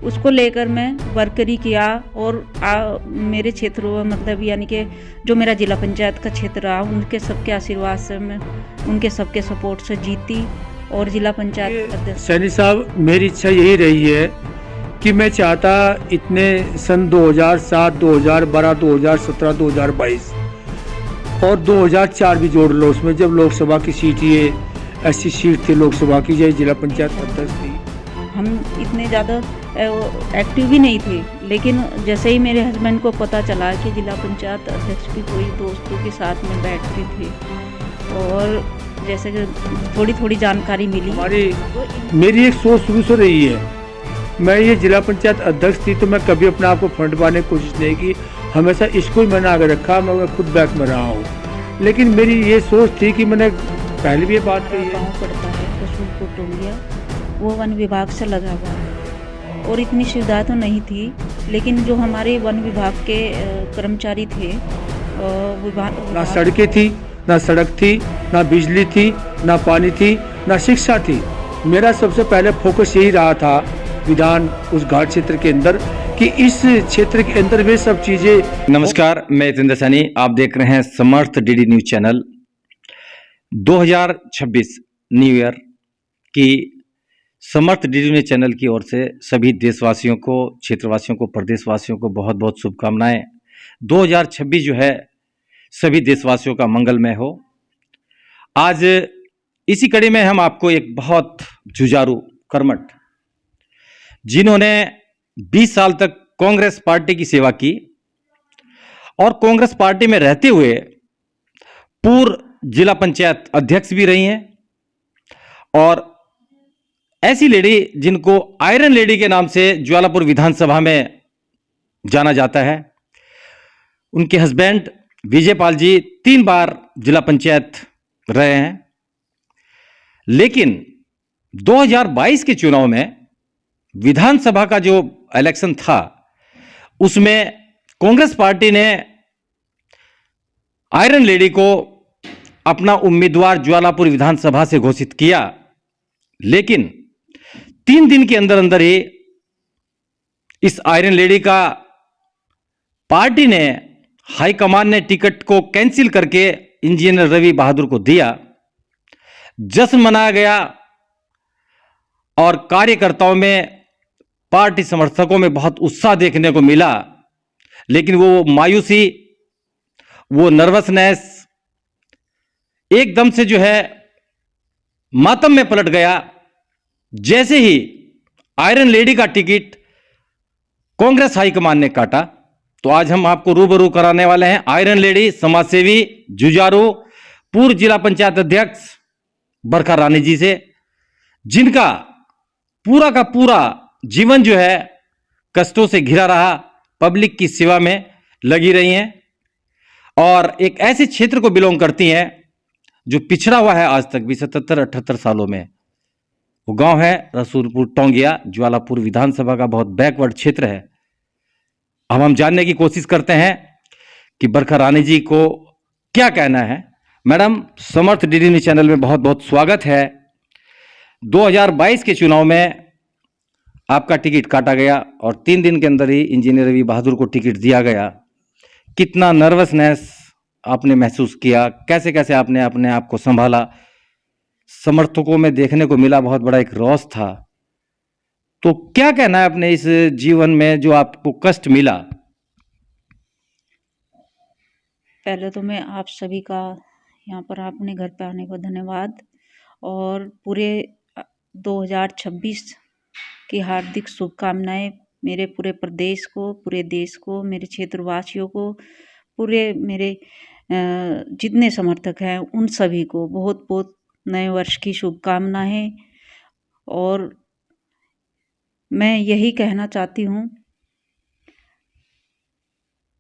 उसको लेकर मैं वर्करी किया और मेरे क्षेत्रों मतलब यानी कि जो मेरा जिला पंचायत का क्षेत्र रहा उनके सबके आशीर्वाद से मैं उनके सबके सपोर्ट से जीती और जिला पंचायत अध्यक्ष। सैनी साहब, मेरी इच्छा यही रही है कि मैं चाहता इतने सन 2007, 2012, 2017, 2022 और 2004 भी जोड़ लो उसमें, जब लोकसभा की सीट ये ऐसी सीट थी लोकसभा की, जय जिला पंचायत अध्यक्ष थी। हम इतने ज़्यादा एक्टिव भी नहीं थे, लेकिन जैसे ही मेरे हस्बैंड को पता चला कि जिला पंचायत अध्यक्ष भी कोई दोस्तों के साथ में बैठते थे और जैसे कि थोड़ी थोड़ी जानकारी मिली। मेरी एक सोच शुरू से रही है, मैं ये जिला पंचायत अध्यक्ष थी तो मैं कभी अपने आप को फंड पाने की कोशिश नहीं की, हमेशा इसको ही मैंने आगे रखा। मैं खुद बैक में रहा हूँ, लेकिन मेरी ये सोच थी कि मैंने पहले भी ये बात कही है। गाँव पड़ता है रसूलपुर टोंगिया, वो वन विभाग से लगा हुआ है और इतनी सुविधा तो नहीं थी, लेकिन जो हमारे वन विभाग के कर्मचारी थे ना सड़कें थी, ना सड़क थी, ना बिजली थी, ना पानी थी, ना शिक्षा थी। मेरा सबसे पहले फोकस यही रहा था विधान उस घाट क्षेत्र के अंदर कि इस क्षेत्र के अंदर वे सब चीजें। नमस्कार, मैं जितेंद्र सैनी, आप देख रहे हैं Samarth DD news channel. 2026 new year की समर्थ डीडी न्यूज चैनल की ओर से सभी देशवासियों को, क्षेत्रवासियों को, प्रदेशवासियों को बहुत बहुत शुभकामनाएं। 2026 जो है सभी देशवासियों का मंगलमय हो। आज इसी कड़ी में हम आपको एक बहुत जुझारू, कर्मठ, जिन्होंने 20 साल तक कांग्रेस पार्टी की सेवा की और कांग्रेस पार्टी में रहते हुए पूर्व जिला पंचायत अध्यक्ष भी रही हैं और ऐसी लेडी जिनको आयरन लेडी के नाम से ज्वालापुर विधानसभा में जाना जाता है। उनके हस्बैंड विजयपाल जी 3 बार जिला पंचायत रहे हैं, लेकिन 2022 के चुनाव में विधानसभा का जो इलेक्शन था उसमें कांग्रेस पार्टी ने आयरन लेडी को अपना उम्मीदवार ज्वालापुर विधानसभा से घोषित किया, लेकिन 3 दिन के अंदर अंदर ही इस आयरन लेडी का पार्टी ने, हाईकमान ने टिकट को कैंसिल करके इंजीनियर रवि बहादुर को दिया। जश्न मनाया गया और कार्यकर्ताओं में, पार्टी समर्थकों में बहुत उत्साह देखने को मिला, लेकिन वो मायूसी, वो नर्वसनेस एकदम से जो है मातम में पलट गया जैसे ही आयरन लेडी का टिकट कांग्रेस हाईकमान ने काटा। तो आज हम आपको रूबरू कराने वाले हैं आयरन लेडी, समाजसेवी, जुझारू, पूर्व जिला पंचायत अध्यक्ष बरखा रानी जी से, जिनका पूरा का पूरा जीवन जो है कष्टों से घिरा रहा, पब्लिक की सेवा में लगी रही हैं और एक ऐसे क्षेत्र को बिलोंग करती हैं जो पिछड़ा हुआ है आज तक भी 77-78 सालों में। वो गांव है रसूलपुर टोंगिया, ज्वालापुर विधानसभा का बहुत बैकवर्ड क्षेत्र है। अब हम जानने की कोशिश करते हैं कि बरखा रानी जी को क्या कहना है। मैडम, समर्थ डीडी न्यूज चैनल में बहुत बहुत स्वागत है। 2022 के चुनाव में आपका टिकट काटा गया और 3 दिन के अंदर ही इंजीनियर रवि बहादुर को टिकट दिया गया। कितना नर्वसनेस आपने महसूस किया, कैसे कैसे आपने अपने आप को संभाला? समर्थकों में देखने को मिला बहुत बड़ा एक रोष था, तो क्या कहना है अपने इस जीवन में जो आपको कष्ट मिला? पहले तो मैं आप सभी का यहाँ पर अपने घर पे आने को धन्यवाद और पूरे 2026 की हार्दिक शुभकामनाएं मेरे पूरे प्रदेश को, पूरे देश को, मेरे क्षेत्रवासियों को, पूरे मेरे जितने समर्थक हैं उन सभी को बहुत बहुत नए वर्ष की शुभकामनाएं। और मैं यही कहना चाहती हूँ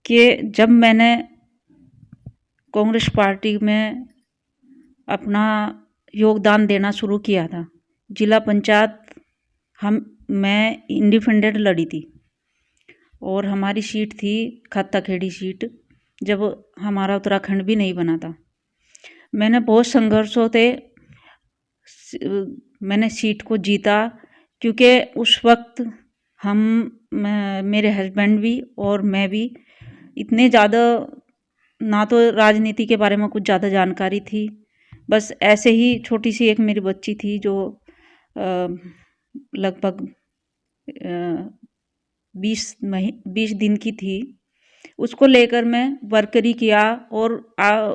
कि जब मैंने कांग्रेस पार्टी में अपना योगदान देना शुरू किया था, जिला पंचायत मैं इंडिपेंडेंट लड़ी थी और हमारी सीट थी खत्ताखेड़ी सीट, जब हमारा उत्तराखंड भी नहीं बना था। मैंने बहुत संघर्षों से मैंने सीट को जीता, क्योंकि उस वक्त मेरे हस्बैंड भी और मैं भी इतने ज़्यादा ना तो राजनीति के बारे में कुछ ज़्यादा जानकारी थी, बस ऐसे ही छोटी सी एक मेरी बच्ची थी जो लगभग 20 दिन की थी। उसको लेकर मैं वर्करी किया और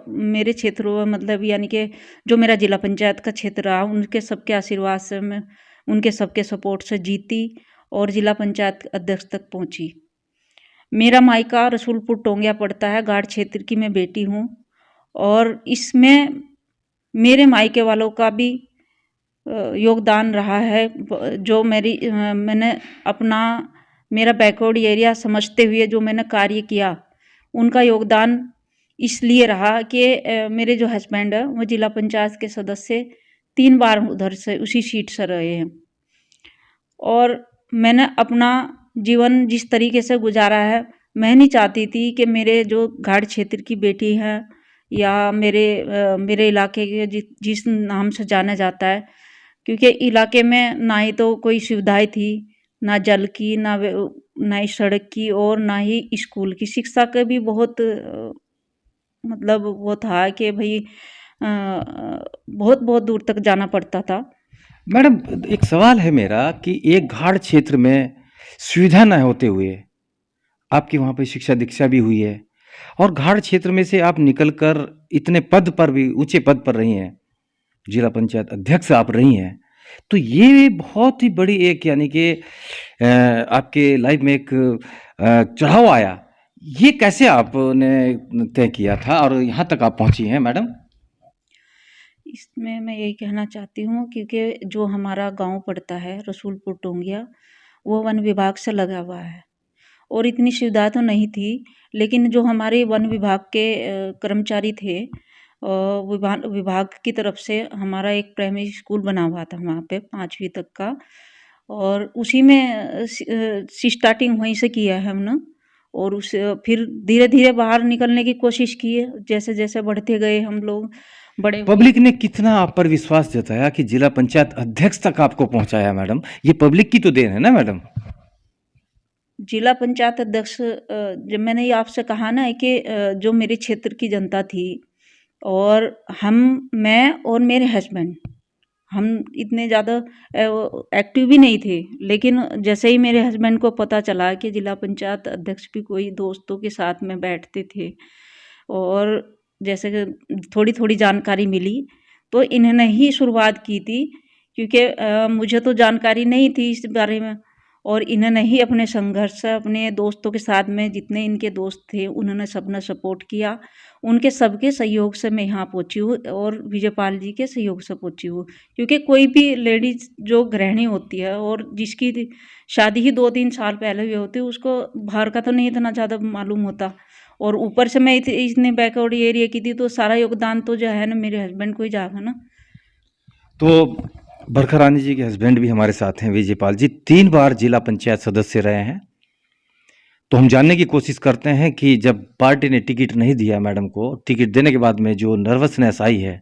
मेरे क्षेत्रों में मतलब यानी कि जो मेरा जिला पंचायत का क्षेत्र रहा, उनके सबके आशीर्वाद से मैं उनके सबके सपोर्ट से जीती और जिला पंचायत अध्यक्ष तक पहुंची। मेरा मायका रसूलपुर टोंगिया पड़ता है, गाढ़ क्षेत्र की मैं बेटी हूँ और इसमें मेरे मायके वालों का भी योगदान रहा है। जो मैंने अपना मेरा बैकवर्ड एरिया समझते हुए जो मैंने कार्य किया, उनका योगदान इसलिए रहा कि मेरे जो हस्बैंड है वो जिला पंचायत के सदस्य 3 बार उधर से उसी सीट से रहे हैं और मैंने अपना जीवन जिस तरीके से गुजारा है, मैं नहीं चाहती थी कि मेरे जो घाट क्षेत्र की बेटी है या मेरे इलाके के जिस नाम से जाना जाता है, क्योंकि इलाके में ना ही तो कोई सुविधाएं थी, ना जल की, ना ही सड़क की और ना ही स्कूल की। शिक्षा का भी बहुत मतलब वो था कि भाई बहुत बहुत दूर तक जाना पड़ता था। मैडम, एक सवाल है मेरा कि एक घाट क्षेत्र में सुविधा न होते हुए आपकी वहाँ पे शिक्षा दीक्षा भी हुई है और घाट क्षेत्र में से आप निकलकर इतने पद पर भी ऊंचे पद पर रही हैं, जिला पंचायत अध्यक्ष आप रही हैं, तो ये बहुत ही बड़ी एक यानी कि आपके लाइफ में एक चढ़ाव आया। ये कैसे आपने तय किया था और यहाँ तक आप पहुँची हैं मैडम? इसमें मैं यही कहना चाहती हूँ क्योंकि जो हमारा गांव पड़ता है रसूलपुर टोंगिया, वो वन विभाग से लगा हुआ है और इतनी सुविधा तो नहीं थी, लेकिन जो हमारे वन विभाग के कर्मचारी थे, विभाग की तरफ से हमारा एक प्राइमरी स्कूल बना हुआ था वहाँ पे 5वीं तक का, और उसी में स्टार्टिंग वहीं से किया है हमने और उसे फिर धीरे धीरे बाहर निकलने की कोशिश की है। जैसे जैसे बढ़ते गए हम लोग बड़े पब्लिक ने कितना आप पर विश्वास जताया कि जिला पंचायत अध्यक्ष तक आपको पहुंचाया मैडम? ये पब्लिक की तो देन है ना मैडम? जिला पंचायत अध्यक्ष जब मैंने ये आपसे कहा ना कि जो मेरे क्षेत्र की जनता थी और मैं और मेरे हस्बैंड, हम इतने ज़्यादा एक्टिव भी नहीं थे, लेकिन जैसे ही मेरे हस्बैंड को पता चला कि जिला पंचायत अध्यक्ष भी कोई दोस्तों के साथ में बैठते थे और जैसे कि थोड़ी थोड़ी जानकारी मिली, तो इन्होंने ही शुरुआत की थी क्योंकि मुझे तो जानकारी नहीं थी इस बारे में और इन्होंने ही अपने संघर्ष से अपने दोस्तों के साथ में जितने इनके दोस्त थे उन्होंने सबने सपोर्ट किया। उनके सबके सहयोग से मैं यहाँ पहुँची हूँ और विजयपाल जी के सहयोग से पहुँची हूँ, क्योंकि कोई भी लेडीज जो गृहिणी होती है और जिसकी शादी ही 2-3 साल पहले हुई होती है, उसको बाहर का तो नहीं इतना ज़्यादा मालूम होता और ऊपर से मैं इतने बैकवर्ड एरिया की थी, तो सारा योगदान तो जो है ना मेरे हस्बैंड को ही जाएगा ना। तो बरखा रानी जी के हस्बैंड भी हमारे साथ हैं, विजयपाल जी 3 बार जिला पंचायत सदस्य रहे हैं। तो हम जानने की कोशिश करते हैं कि जब पार्टी ने टिकट नहीं दिया मैडम को, टिकट देने के बाद में जो नर्वसनेस आई है,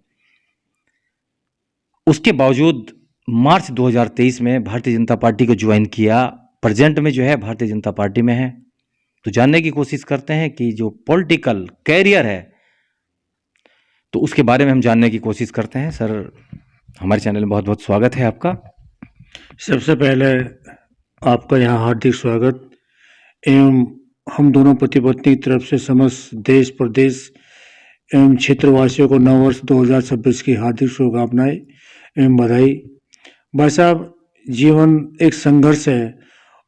उसके बावजूद मार्च 2023 में भारतीय जनता पार्टी को ज्वाइन किया, प्रेजेंट में जो है भारतीय जनता पार्टी में है। तो जानने की कोशिश करते हैं कि जो पॉलिटिकल कैरियर है तो उसके बारे में हम जानने की कोशिश करते हैं। सर, हमारे चैनल में बहुत बहुत स्वागत है आपका। सबसे पहले आपका यहाँ हार्दिक स्वागत एवं हम दोनों पति पत्नी की तरफ से समस्त देश प्रदेश एवं क्षेत्रवासियों को नववर्ष 2026 की हार्दिक शुभकामनाएं एवं बधाई। भाई साहब, जीवन एक संघर्ष है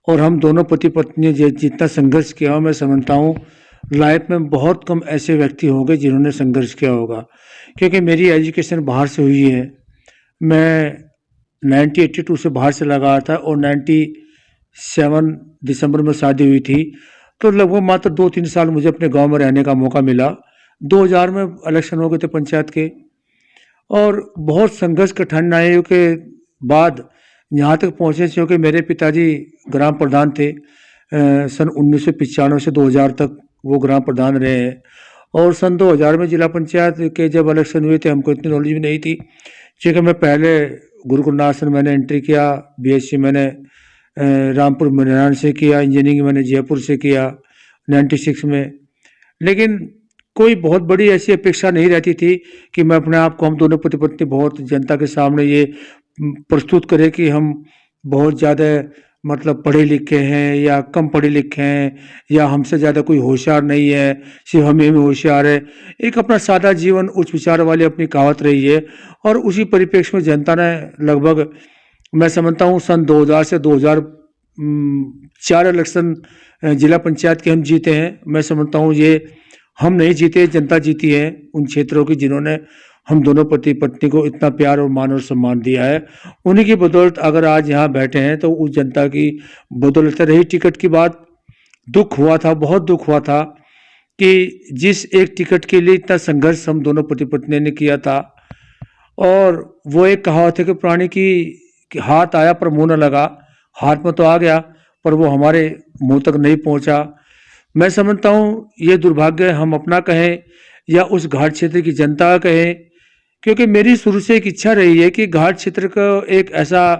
और हम दोनों पति पत्नी जितना संघर्ष किया हो, मैं समझता हूँ लाइफ में बहुत कम ऐसे व्यक्ति होंगे जिन्होंने संघर्ष किया होगा, क्योंकि मेरी एजुकेशन बाहर से हुई है। मैं 1982 से बाहर से लगा था और 97 दिसंबर में शादी हुई थी, तो लगभग मात्र 2-3 साल मुझे अपने गांव में रहने का मौका मिला। 2000 में इलेक्शन हो गए थे पंचायत के और बहुत संघर्ष कठिनाइयों के बाद यहाँ तक पहुँचे, क्योंकि मेरे पिताजी ग्राम प्रधान थे। सन 1995 से 2000 तक वो ग्राम प्रधान रहे हैं और सन 2000 में जिला पंचायत के जब इलेक्शन हुए थे, हमको इतनी नॉलेज भी नहीं थी, क्योंकि मैं पहले गुरुकुल आश्रम मैंने एंट्री किया, BSc मैंने रामपुर मुरैना से किया, इंजीनियरिंग मैंने जयपुर से किया 96 में। लेकिन कोई बहुत बड़ी ऐसी अपेक्षा नहीं रहती थी कि मैं अपने आप को, हम दोनों पति पत्नी बहुत जनता के सामने ये प्रस्तुत करें कि हम बहुत ज़्यादा मतलब पढ़े लिखे हैं या कम पढ़े लिखे हैं या हमसे ज़्यादा कोई होशियार नहीं है, सिर्फ हम ही होशियार है। एक अपना सादा जीवन, उच्च विचार वाली अपनी कहावत रही है और उसी परिप्रेक्ष्य में जनता ने लगभग, मैं समझता हूँ सन 2000 से 2004 इलेक्शन जिला पंचायत के हम जीते हैं। मैं समझता हूँ ये हम नहीं जीते, जनता जीती है उन क्षेत्रों की जिन्होंने हम दोनों पति पत्नी को इतना प्यार और मान और सम्मान दिया है। उन्हीं की बदौलत अगर आज यहाँ बैठे हैं तो उस जनता की बदौलत रही। टिकट की बात, दुख हुआ था, बहुत दुख हुआ था कि जिस एक टिकट के लिए इतना संघर्ष हम दोनों पति पत्नी ने किया था, और वो एक कहावत है कि पुरानी कि हाथ आया पर मुंह न लगा। हाथ में तो आ गया पर वो हमारे मुंह तक नहीं पहुंचा। मैं समझता हूँ ये दुर्भाग्य हम अपना कहें या उस घाट क्षेत्र की जनता का कहें, क्योंकि मेरी शुरू से एक इच्छा रही है कि घाट क्षेत्र का एक ऐसा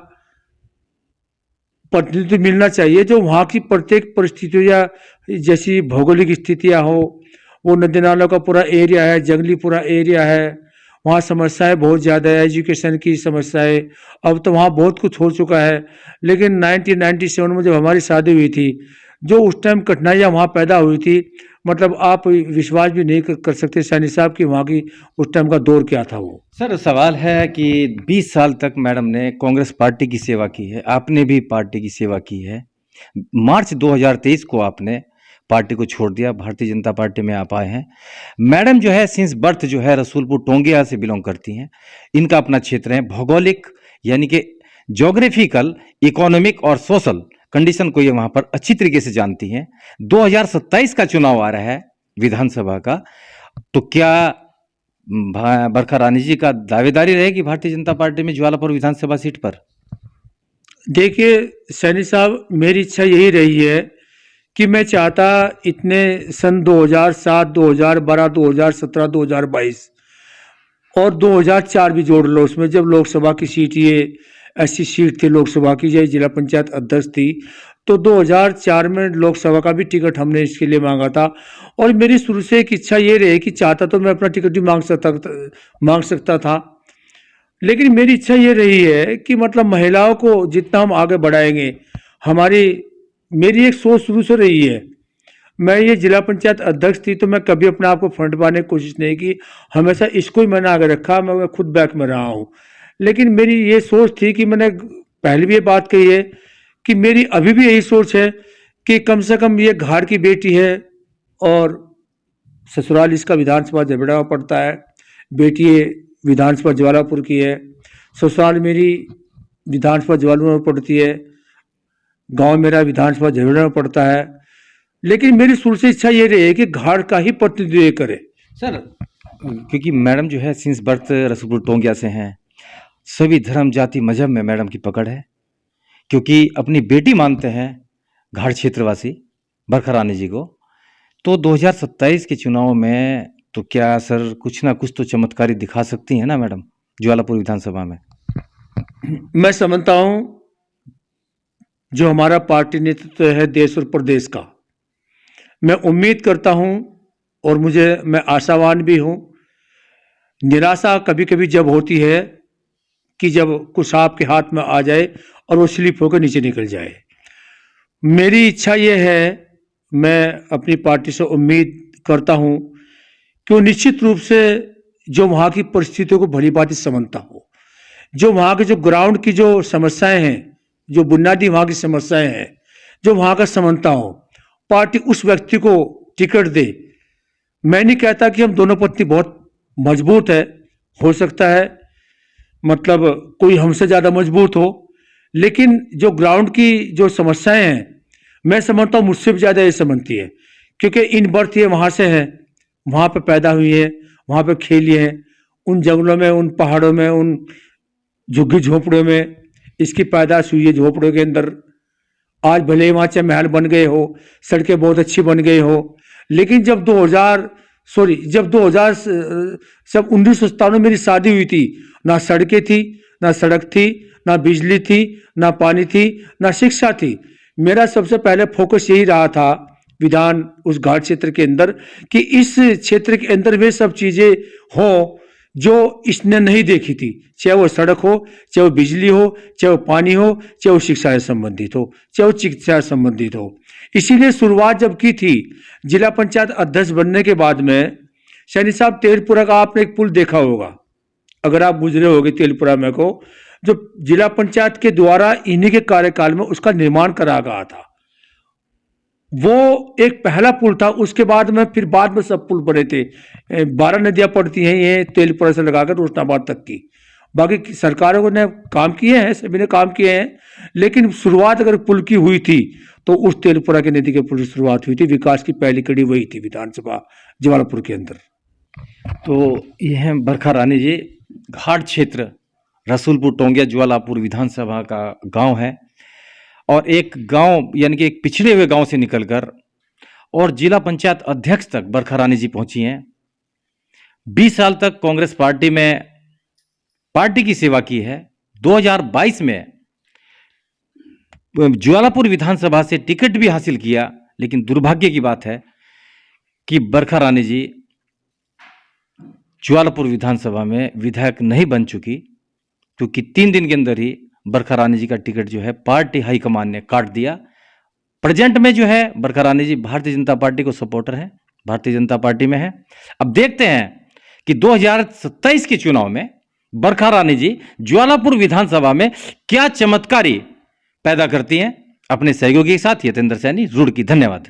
प्रतिनिधित्व मिलना चाहिए जो वहाँ की प्रत्येक परिस्थितियों या जैसी भौगोलिक स्थितियाँ हो, वो नदी नालों का पूरा एरिया है, जंगली पूरा एरिया है, वहाँ समस्याएं बहुत ज़्यादा है, एजुकेशन की समस्याएं। अब तो वहाँ बहुत कुछ हो चुका है, लेकिन 1997 में जब हमारी शादी हुई थी, जो उस टाइम कठिनाइयाँ वहाँ पैदा हुई थी, मतलब आप विश्वास भी नहीं कर सकते सैनी साहब कि वहाँ की उस टाइम का दौर क्या था। वो सर, सवाल है कि 20 साल तक मैडम ने कांग्रेस पार्टी की सेवा की है, आपने भी पार्टी की सेवा की है। मार्च 2023 को आपने पार्टी को छोड़ दिया, भारतीय जनता पार्टी में आप आए हैं। मैडम जो है सिंस बर्थ जो है रसूलपुर टोंगिया से बिलोंग करती हैं। इनका अपना क्षेत्र है, भौगोलिक यानी कि ज्योग्राफिकल, इकोनॉमिक और सोशल कंडीशन को ये वहां पर अच्छी तरीके से जानती हैं। 2027 का चुनाव आ रहा है विधानसभा का, तो क्या बरखा रानी जी का दावेदारी रहेगी भारतीय जनता पार्टी में ज्वालापुर विधानसभा सीट पर? देखिए सैनी साहब, मेरी इच्छा यही रही है कि मैं चाहता इतने सन 2007, 2012, 2017, 2022 और 2004 भी जोड़ लो उसमें, जब लोकसभा की सीट, ये ऐसी सीट थी लोकसभा की, जो जिला पंचायत अध्यक्ष थी, तो 2004 में लोकसभा का भी टिकट हमने इसके लिए मांगा था। और मेरी शुरू से एक इच्छा ये रही कि चाहता तो मैं अपना टिकट भी मांग सकता था, लेकिन मेरी इच्छा ये रही है कि मतलब महिलाओं को जितना हम आगे बढ़ाएंगे, मेरी एक सोच शुरू से रही है। मैं ये जिला पंचायत अध्यक्ष थी तो मैं कभी अपने आप को फ्रंट पाने की कोशिश नहीं की, हमेशा इसको ही मैंने आगे रखा, मैं खुद बैक में रहा हूँ। लेकिन मेरी ये सोच थी कि मैंने पहले भी ये बात कही है कि मेरी अभी भी यही सोच है कि कम से कम ये घर की बेटी है और ससुराल इसका विधानसभा झबड़ा पड़ता है, बेटी विधानसभा ज्वालापुर की है, ससुराल मेरी विधानसभा ज्वालापुर में पड़ती है, गांव मेरा विधानसभा झबड़ा में पड़ता है। लेकिन मेरी शुरू से इच्छा ये रही है कि घाट का ही प्रतिनिधित्व करे। सर, क्योंकि मैडम जो है सिंस बर्थ रसूलपुर टोंगिया से हैं, सभी धर्म जाति मजहब में मैडम की पकड़ है, क्योंकि अपनी बेटी मानते हैं घाट क्षेत्रवासी बरखा रानी जी को। तो 2027 के चुनाव में तो क्या सर कुछ ना कुछ तो चमत्कारी दिखा सकती हैं ना मैडम ज्वालापुर विधानसभा में? मैं समझता हूं जो हमारा पार्टी नेतृत्व है देश और प्रदेश का, मैं उम्मीद करता हूं और मैं आशावान भी हूं। निराशा कभी कभी जब होती है कि जब कुछ आपके हाथ में आ जाए और वो स्लिप होकर नीचे निकल जाए। मेरी इच्छा ये है, मैं अपनी पार्टी से उम्मीद करता हूं कि वो निश्चित रूप से जो वहाँ की परिस्थितियों को भली भांति समझता हो, जो वहाँ के जो ग्राउंड की जो समस्याएं हैं, जो बुनियादी वहाँ की समस्याएं हैं, जो वहाँ का समझता हो, पार्टी उस व्यक्ति को टिकट दे। मैं नहीं कहता कि हम दोनों पत्नी बहुत मजबूत है, हो सकता है मतलब कोई हमसे ज़्यादा मजबूत हो, लेकिन जो ग्राउंड की जो समस्याएं हैं, मैं समझता हूँ मुझसे भी ज़्यादा ये समझती है, क्योंकि इन बर्थ ये वहाँ से है, वहाँ पे पैदा हुई है, वहाँ पे खेली है, उन जंगलों में, उन पहाड़ों में, उन झुग्गी झोपड़ों में इसकी पैदाश हुई है, झोपड़ों के अंदर। आज भले ही वहाँ चाहे महल बन गए हो, सड़कें बहुत अच्छी बन गई हो, लेकिन जब 1997 में मेरी शादी हुई थी, ना सड़कें थी, ना सड़क थी, ना बिजली थी, ना पानी थी, ना शिक्षा थी। मेरा सबसे पहले फोकस यही रहा था विधान उस घाट क्षेत्र के अंदर कि इस क्षेत्र के अंदर वे सब चीजें हों जो इसने नहीं देखी थी, चाहे वो सड़क हो, चाहे वो बिजली हो, चाहे वो पानी हो, चाहे वो शिक्षा से संबंधित हो, चाहे वो चिकित्सा से संबंधित हो। इसीलिए शुरुआत जब की थी जिला पंचायत अध्यक्ष बनने के बाद में, सैनी साहब तेलपुरा का आपने एक पुल देखा होगा, अगर आप गुजरे होगे तेलपुरा में को, जो जिला पंचायत के द्वारा इन्हीं के कार्यकाल में उसका निर्माण करा गया था। वो एक पहला पुल था। उसके बाद में फिर बाद में सब पुल बने थे। 12 नदियां पड़ती हैं ये तेलपुरा से लगाकर रोशनाबाद तक की। बाकी सरकारों ने काम किए हैं, सभी ने काम किए हैं, लेकिन शुरुआत अगर पुल की हुई थी तो उस तेलपुरा की नदी के पुल से शुरुआत हुई थी। विकास की पहली कड़ी वही थी विधानसभा जवालापुर के अंदर। तो यह है बरखा रानी जी, घाट क्षेत्र रसूलपुर टोंगिया ज्वालापुर विधानसभा का गांव है और एक गांव यानी कि एक पिछड़े हुए गांव से निकलकर और जिला पंचायत अध्यक्ष तक बरखा रानी जी पहुंची हैं। 20 साल तक कांग्रेस पार्टी में पार्टी की सेवा की है। 2022 में ज्वालापुर विधानसभा से टिकट भी हासिल किया, लेकिन दुर्भाग्य की बात है कि बरखा रानी जी ज्वालापुर विधानसभा में विधायक नहीं बन चुकी, क्योंकि 3 दिन के अंदर ही बरखा रानी जी का टिकट जो है पार्टी हाईकमान ने काट दिया। प्रेजेंट में जो है बरखा रानी जी भारतीय जनता पार्टी को सपोर्टर है, भारतीय जनता पार्टी में है। अब देखते हैं कि 2027 के चुनाव में बरखा रानी जी ज्वालापुर विधानसभा में क्या चमत्कारी पैदा करती हैं। अपने सहयोगी के साथ यतेंद्र सैनी, रुड़की। धन्यवाद।